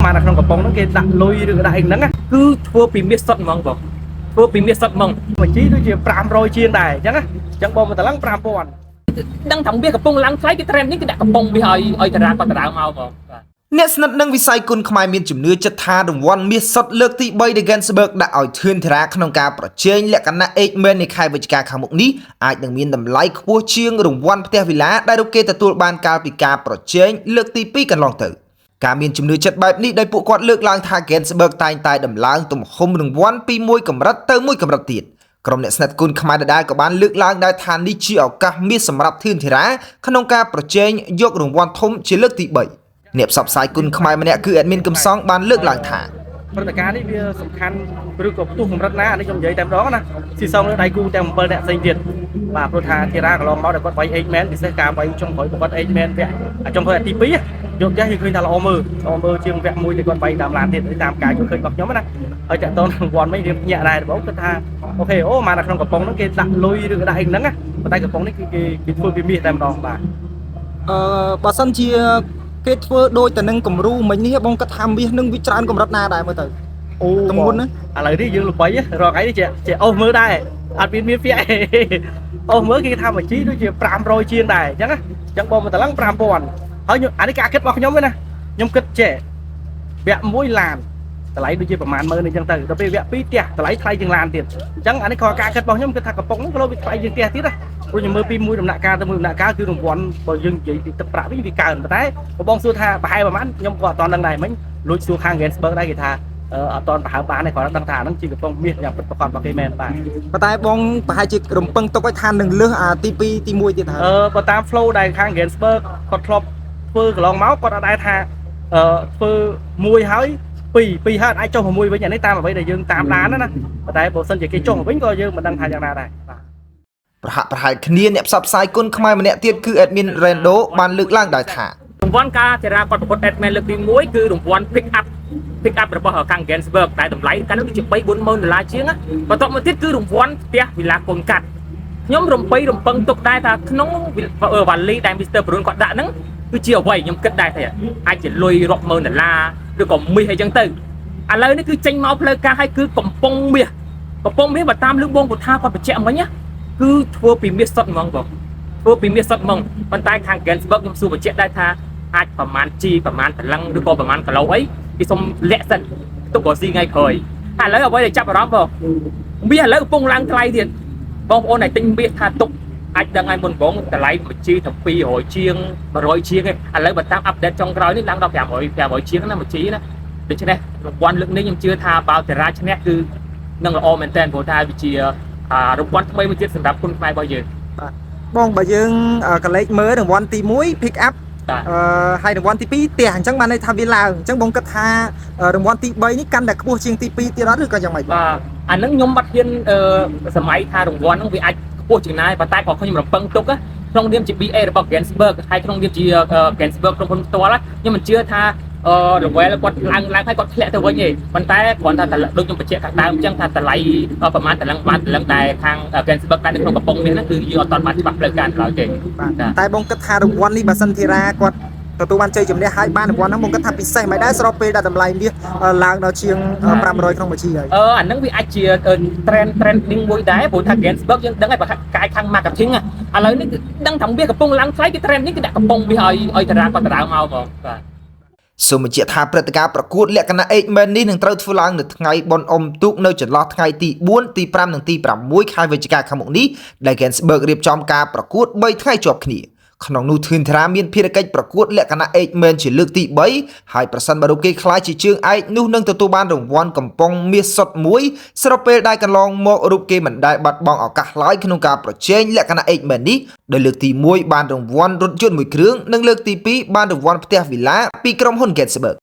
mà là không có bóng nó kia đặt lôi được đại hình nắng á cứ thua bị miết sọt mong bóng thua bị miết sọt mong mà chỉ nó chỉ pram rồi chiên đài chẳng á chẳng bóng mà ta lăng pram bóng đang thằng biết cái bóng lăng thấy cái trend những cái đặt bóng bị hơi hơi thật ra còn đào màu bóngអ្នកស្និទ្ធនឹងវិស័យគុណខ្មែរមានជំនឿចិត្តថារង្វាន់មាសសុទ្ធលើកទី3ដែល Gensberg ដាក់ឲ្យធឿនធារាក្នុងការប្រជែងលក្ខណៈ H-Man នៃខែវិច្ឆិកាខាងមុខនេះអាចនឹងមានតម្លៃខ្ពស់ជាងរង្វាន់ផ្ទះវិឡាដែលលោកគេទទួលបានកាលពីការប្រជែងលើកទី2កន្លងទៅការមានជំនឿចិត្តបែបនេះដោយពួកគាត់លើកឡើងថា Gensberg តែងតែដំឡើងទំហំរង្វាន់ពីមួយកម្រិតទៅមួយកម្រិតទៀតក្រុមអ្នកស្និទ្ធគុណខ្មែរដដែលក៏បានលើកឡើងដែរថានេះជាឱកាសមាសសម្រាប់ធឿនធារាក្នុងការប្រជែងយករង្វាន់ធំជាលើកទី3អ្នកផ្សព្វផ្សាយគុណខ្មែរម្នាក់គឺអេដមីនកំសង់បានលើកឡើងថាព្រឹត្តិការណ៍នេះវាសំខាន់ឬក៏ផ្ទុះកម្រិតណានេះខ្ញុំនិយាយតែម្ដងណាស៊ីសងលើដៃគូទាំង7អ្នកផ្សេងទៀតបាទព្រោះថាធីរ៉ាកន្លងមកដែលគាត់វាយ H-Man ពិសេសការវាយចុងក្រោយគាត់ H-Man វគ្គចុងក្រោយទី2យកចាស់យើងឃើញថាល្អមើលជាងវគ្គ1ដែលគាត់វាយតាមឡានទៀតតាមការយល់ឃើញរបស់ខ្ញុំណាហើយតើតរង្វាន់មិនរៀបញាក់ដែរបងគាត់ថាអូខេអូមកនៅក្នុងកំប៉ុងហ្នឹងគេដាក់លុយឬក៏ដាក់អីហ្នឹងណាប៉ុន្តែកំប៉ុងនេះគឺគេធ្វើពីមាសតែម្ដងបាទបើសិនជាគេធ្វើដូចតែនឹងគំរូមិញនេះបងគាត់ថាមាសនឹងវាច្រើនកម្រិតណាដែរមើលទៅអូតំមុនណាឥឡូវនេះយើងល្បីរកអីនេះជាអូសមើលដែរអត់មានមាសពាក់អូសមើលគេថាមួយជីដូចជា500ជាងដែរអញ្ចឹងណាអញ្ចឹងបងមកតឡឹង5000ហើយអានេះការគិតរបស់ខ្ញុំទេណាខ្ញុំគិតចេះវគ្គ1ឡានតម្លៃដូចជាប្រហែល10000អញ្ចឹងទៅដល់ពេលវគ្គ2ផ្ទះតម្លៃថ្លៃជាងឡានទៀតអញ្ចឹងអានេះក៏ការគិតរបស់ខ្ញុំគិតថាកំប៉ុងហ្នឹងក៏វាថ្លៃជាងផ្ទះទៀតណាព្រោះខ្ញុំមើលពីមួយដំណាក់កាលទៅមួយដំណាក់កាលគឺរង្វាន់បើយើងនិយាយពីទឹកប្រាក់វិញវាកើនប៉ុន្តែបងសួរថាប្រហែលប្រហែលខ្ញុំក៏អត់ទាន់ដឹងដែរមិញលួចសួរខាង Gensberg ដែរគេថាអត់ទាន់ប្រហែលបានទេគ្រាន់តែដឹងថាហ្នឹងជាកំប៉ុងមាសយ៉ាងពិតប្រាកដរបស់គេមែនបាទប៉ុន្តែបងប្រហែលជារំពឹងទុកឲ្យថានឹងលើសអាទី2ទី1ទៀតហើយបើតាម flow ដែលខាង Gensberg គាត់ធ្លាប់ធ្វើកន្លងមកគាត់អត់ដែរថាធ្វើមួយហើយពីរហើយអាចចុះ6វិញអានេះតាមអ្វីដែលយើងតាមដានណាប៉ុន្តែបើសិនជាគេចុះវិញក៏យើងមិនដឹងថាយ៉ាងណាដែរបាទប្រហាក់ប្រហែលគ្នាអ្នកផ្សព្វផ្សាយគុណខ្មែរម្នាក់ទៀតគឺ Admin Rando បានលើកឡើងដែរថារង្វាន់ការចារាគាត់ប្រកួត Admin លើកទី1គឺរង្វាន់ pick up របស់ខាង Gensberg ដែលតម្លៃកាលនោះជា$3-40000ជាងបន្ទាប់មកទៀតគឺរង្វាន់ផ្ទះវិឡាកូនកាត់ខ្ញុំរំពឹងទុកដែរថាក្នុងវ៉ាលីដែល Mr. Brun គាត់ដាក់ហ្នឹងគឺជាអ្វីខ្ញុំគិតដែរថាអាចជាលុយរាប់ម៉ឺនដុល្លារឬក៏មាសអីចឹងទៅឥឡូវនេះគឺចេញមកផ្លូវការឲ្យគឺកំប៉ុងមាសបើតាមលឺបងពុថាគាត់បញ្ជាក់មិញណាគឺធ្វើពីមាសសុទ្ធហ្មងបងធ្វើពីមាសសុទ្ធហ្មងប៉ុន្តែខាង Gensberg ខ្ញុំសួរបញ្ជាក់ដែរថាអាចប្រមាណជីប្រមាណតឡឹងឬក៏ប្រមាណគីឡូអីគេសុំលាក់សិនទុកក៏ស៊ីថ្ងៃក្រោយឥឡូវអ្វីដែលចាប់អារម្មណ៍បងមាសឥឡូវកំពុងឡើងថ្លៃទៀតបងប្អូនដែលទិញមាសថាទុកអាចដឹងឲ្យមុនបងតម្លៃមួយជីទៅ200ជាង100ជាងឯងឥឡូវបើតាមអាប់ដេតចុងក្រោយនេះឡើងដល់500ជាងណាមួយជីណាដូច្នេះរង្វាន់លើកនេះខ្ញុំជឿថាបើតារាឈ្នះគឺនឹងល្អមែនតើព្រោះថាវាជារង្វាន់ថ្មីមួយទៀតសម្រាប់គុណខ្មែររបស់យើងបាទបងបើយើងកលេចមើលរង្វាន់ទី1 pick up ហើយរង្វាន់ទី2ផ្ទះអញ្ចឹងបានន័យថាវាឡើងអញ្ចឹងបងគិតថារង្វាន់ទី3នេះកាន់តែខ្ពស់ជាងទី2ទៀតអត់ឬក៏យ៉ាងម៉េចបាទអានឹងខ្ញុំបាត់ហ៊ានសម័យថារង្វាន់ហ្នឹងវាអាចខ្ពស់ជាងណាប៉ុន្តែក៏ខ្ញុំរំពឹងទុកក្នុងនាមជា BA របស់ Gensberg ហើយក្នុងនាមជា Gensberg ក្រុមហ៊ុនផ្ទាល់ខ្ញុំមិនជឿថារង្វាន់គាត់ឡើងហើយគាត់ធ្លាក់ទៅវិញទេប៉ុន្តែគ្រាន់តែដូចខ្ញុំបញ្ជាក់ខាងដើមអញ្ចឹងថាតម្លៃប្រហែលតឡឹងតែខាង Gensberg តែនៅក្នុងកំប៉ុងនេះហ្នឹងគឺយើងអត់ទាន់បានច្បាស់ផ្លូវការឡើយទេតែបងគិតថារង្វាន់នេះបើសិនធីរ៉ាគាត់ទទួលបានជ័យជំនះហើយបានរង្វាន់ហ្នឹងបងគិតថាពិសេសមិនដែរស្របពេលដែលតម្លៃមាសឡើងដល់ជាង500ក្នុងមួយជីហើយអាហ្នឹងវាអាចជា trending មួយដែរព្រោះថា Gensberg យើងដឹងហើយបើកាយខាង marketing ឥឡូវនេះគឺដឹងថាមាសកំពុងឡើងថ្លៃគេ trend នេះគឺដាក់កំប៉ុងមាសឲ្យតារាគាត់ដៅមកបងបាទសូមបញ្ជាក់ថាព្រឹត្តិការណ៍ប្រកួតលក្ខណៈ H-Man នេះនឹងត្រូវធ្វើឡើងនៅថ្ងៃបុណ្យអុំទូកនៅចន្លោះថ្ងៃទី4ទី5និងទី6ខែវិច្ឆិកាខាងមុខនេះដែល Gensberg រៀបចំការប្រកួត3ថ្ងៃជាប់គ្នាក្នុងនោះធឿនធារាមានភារកិច្ចប្រកួតលក្ខណៈ H-Man ជាលើកទី3ហើយប្រសិនបើលោកគេខ្លាចជាជើងឯកនោះនឹងទទួលបានរង្វាន់កំប៉ុងមាសសុទ្ធមួយស្របពេលដែលកន្លងមករូបគេមិនដែលបាត់បង់ឱកាសឡើយក្នុងការប្រជែងលក្ខណៈ H-Man នេះដោយលើកទី1បានរង្វាន់រថយន្តមួយគ្រឿងនិងលើកទី2បានរង្វាន់ផ្ទះវិឡាពីក្រុមហ៊ុន Gensberg